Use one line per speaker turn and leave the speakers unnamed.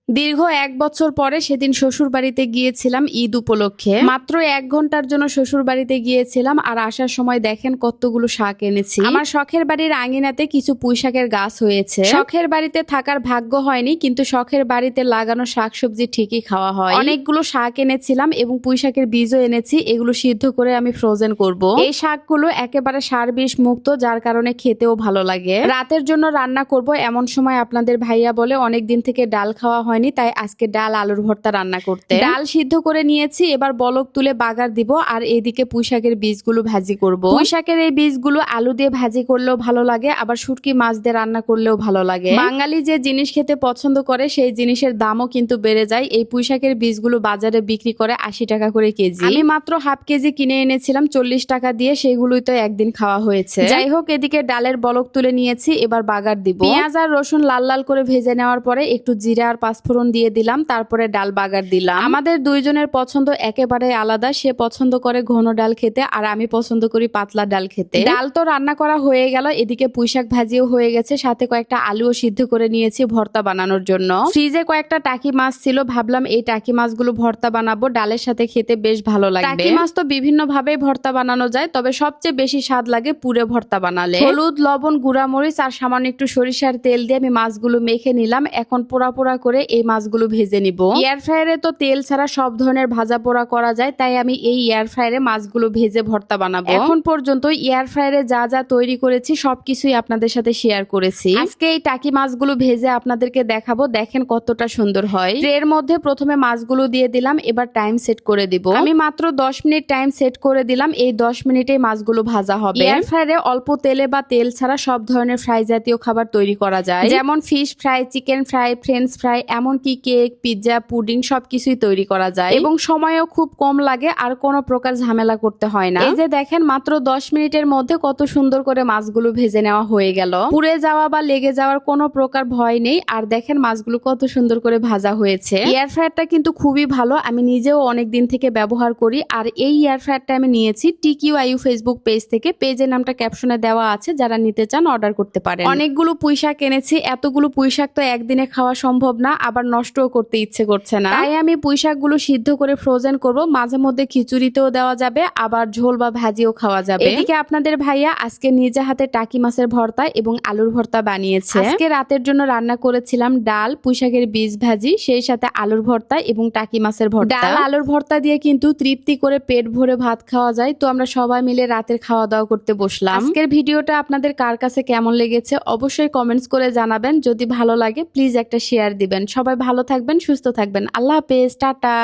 দীর্ঘ ১ বছর পরে সেদিন শ্বশুর বাড়িতে গিয়েছিলাম ঈদ উপলক্ষে। মাত্র ১ ঘন্টার জন্য শ্বশুর বাড়িতে গিয়েছিলাম, আর আসার সময় দেখেন কতগুলো শাক এনেছি। আমার শখের বাড়ির আঙিনাতে কিছু পুঁইশাকের গাছ হয়েছে। শখের বাড়িতে থাকার ভাগ্য হয়নি, কিন্তু শখের বাড়িতে লাগানো শাকসবজি ঠিকই খাওয়া হয়। অনেকগুলো শাক এনেছিলাম এবং পুঁইশাকের বীজও এনেছি। এগুলো সিদ্ধ করে আমি ফ্রোজেন করব। এই শাকগুলো একেবারে সার বিষ মুক্ত, যার কারণে খেতেও ভালো লাগে। রাতের জন্য রান্না করব এমন সময় আপনাদের ভাইয়া বলে অনেকদিন থেকে ডাল খাওয়া হয়নি, তাই আজকে ডাল আলুর ভর্তা রান্না করতে। ডাল সিদ্ধ করে নিয়েছি, এবার বলক তুলে বাগার দিব, আর এদিকে পুঁইশাকের বীজগুলো ভাজি করব। পুঁইশাকের এই বীজগুলো আলু দিয়ে ভাজি করলেও ভালো লাগে, আবার শুটকি মাছ দিয়ে রান্না করলেও ভালো লাগে। বাঙালি যে জিনিস খেতে পছন্দ করে সেই জিনিসের দামও কিন্তু বেড়ে যায়। এই পুঁইশাকের বীজগুলো বাজারে বিক্রি করে ৮০ টাকা করে কেজি। আমি মাত্র হাফ কেজি কিনে এনেছিলাম ৪০ টাকা দিয়ে, সেগুলোই তো একদিন খাওয়া হয়েছে। যাই হোক, এদিকে ডালের বলক তুলে নিয়েছি, এবার বাগার দিব। পেঁয়াজ আর রসুন লাল লাল করে ভেজে নেওয়ার পরে একটু জিরা আর পাঁচফোড়ন দিয়ে দিলাম, তারপরে ডাল বাগার দিলাম। আমাদের দুইজনের পছন্দ একেবারে আলাদা। সে পছন্দ করে ঘন ডাল খেতে, আর আমি পছন্দ করি পাতলা ডাল খেতে। ডাল তো রান্না করা হয়ে গেল, এদিকে পুঁইশাক ভাজিও হয়ে গেছে, সাথে কয়েকটা আলুও সিদ্ধ করে নিয়েছি ভর্তা বানানোর জন্য। ফ্রিজে কয়েকটা টাকি মাছ ছিল, ভাবলাম এই টাকি মাছগুলো ভর্তা বানাবো, ডালের সাথে খেতে বেশ ভালো লাগবে। টাকি মাছ তো বিভিন্ন ভাবে ভর্তা বানানো যায়, তবে সবচেয়ে বেশি স্বাদ লাগে পুরে ভর্তা বানালে। হলুদ, লবণ, গুঁড়া মরিচ আর সামান্য একটু সরিষার তেল দিয়ে আমি মাছগুলো মেখে নিলাম। এখন পোড়া পোড়া করে এই মাছগুলো ভেজে নিব। এয়ার ফ্রায়ারে তো তেল ছাড়া সব ধরনের ভাজা পোড়া করা যায়, তাই আমি এই এয়ার ফ্রায়ারে মাছগুলো ভেজে ভর্তা বানাবো। এখন পর্যন্ত এয়ার ফ্রায়ারে যা যা তৈরি করেছি সবকিছুই আপনাদের সাথে শেয়ার করেছি। আজকে এই টাকি মাছগুলো ভেজে আপনাদেরকে দেখাবো, দেখেন কতটা সুন্দর হয়। ট্রের মধ্যে প্রথমে মাছগুলো দিয়ে দিলাম, এবার টাইম সেট করে দিব। আমি মাত্র ১০ মিনিট টাইম সেট করে দিলাম, এই ১০ মিনিটে মাছগুলো ভাজা হবে। এয়ার ফ্রায়ারে অল্প তেলে বা তেল ছাড়া সব ধরনের ফ্রাই জাতীয় খাবার তৈরি করা যায়, যেমন fish fry, chicken fry, French fry, এমনকি কেক, পিৎজা, পুডিং সবকিছুই তৈরি করা যায়, এবং সময়ও খুব কম লাগে, আর কোনো প্রকার ঝামেলা করতে হয় না। এই যে দেখেন, মাত্র ১০ মিনিটের মধ্যে কত সুন্দর করে মাছগুলো ভেজে নেওয়া হয়ে গেল। পুড়ে যাওয়া বা লেগে যাওয়ার কোনো প্রকার ভয় নেই। আর দেখেন মাছগুলো কত সুন্দর করে ভাজা হয়েছে। এয়ার ফ্রায়ারটা কিন্তু খুবই ভালো, আমি নিজেও অনেক দিন থেকে ব্যবহার করি। আর এই এয়ার ফ্রায়ারটা আমি নিয়েছি TQIU ফেসবুক পেজ থেকে। পেজের নামটা ক্যাপশনে দেওয়া আছে, যারা নিতে চান অর্ডার করতে পারেন। অনেকগুলো পুঁইশাক এনেছি, এতগুলো পুঁইশাক তো একদিনে খাওয়া সম্ভব না, আবার নষ্টও করতে ইচ্ছে করছে না, তাই আমি পুঁইশাকগুলো সিদ্ধ করে ফ্রোজেন করব। মাঝে মধ্যে খিচুড়িতেও দেওয়া যাবে, আবার ঝোল বা ভাজিও খাওয়া যাবে। এদিকে আপনাদের ভাইয়া আজকে নিজে হাতে টাকি মাছের ভর্তা এবং আলুর ভর্তা বানিয়েছে। আজকে রাতের জন্য রান্না করেছিলাম ডাল, পুঁইশাকের বীজ ভাজি, সেই সাথে আলুর ভর্তা এবং টাকি মাছের ভর্তা। ডাল আলুর ভর্তা দিয়ে কিন্তু তৃপ্তি করে পেট ভরে ভাত খাওয়া যায়। তো আমরা সবাই মিলে রাতের খাওয়া দাওয়া করতে বসলাম। আজকের ভিডিওটা আপনাদের কার কাছে কেমন লেগেছে অবশ্যই কমেন্টস করে জানাবেন। যদি ভালো লাগে প্লিজ একটা শেয়ার দিবেন। সবাই ভালো থাকবেন, সুস্থ থাকবেন। আল্লাহ হাফেজ, টাটা।